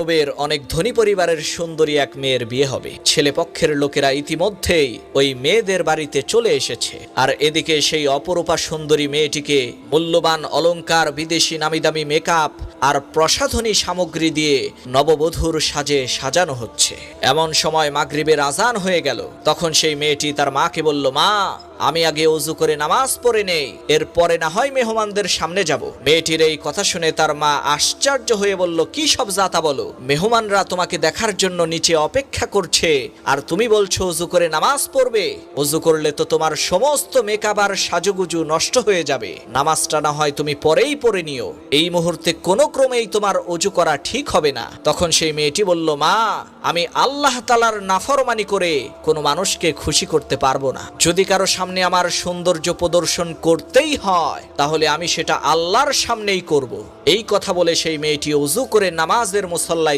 আরবের অনেক ধনী পরিবারের সুন্দরী এক মেয়ের বিয়ে হবে। ছেলেপক্ষের লোকেরা ইতিমধ্যেই ওই মেয়েদের বাড়িতে চলে এসেছে, আর এদিকে সেই অপরূপা সুন্দরী মেয়েটিকে মূল্যবান অলংকার, বিদেশি নামিদামি মেকআপ আর প্রসাধনী সামগ্রী দিয়ে নববধূর সাজে সাজানো হচ্ছে। এমন সময় মাগরিবের আজান হয়ে গেল। তখন সেই মেয়েটি তার মাকে বলল, মা, আমি আগে ওযু করে নামাজ পড়ে নেই, এরপরে না হয় মেহমানদের সামনে যাব। মেয়েটির এই কথা শুনে তার মা আশ্চর্য হয়ে বলল, কি সব জাতা বলো? মেহমানরা তোমাকে দেখার জন্য নিচে অপেক্ষা করছে, আর তুমি বলছো ওযু করে নামাজ পড়বে? ওযু করলে তো তোমার সমস্ত মেকআপ আর সাজুগুজু নষ্ট হয়ে যাবে। নামাজটা না হয় তুমি পরেই পড়ে নিও, এই মুহূর্তে কোনো ক্রমেই তোমার ওযু করা ঠিক হবে না। তখন সেই মেয়েটি বলল, মা, আমি আল্লাহ তাআলার নাফরমানি করে কোনো মানুষকে খুশি করতে পারবো না। যদি কারো সামনে আমার সৌন্দর্য প্রদর্শন করতেই হয়, তাহলে আমি সেটা আল্লাহর সামনেই করব। এই কথা বলে সেই মেয়েটি ওযু করে নামাজের মুসল্লায়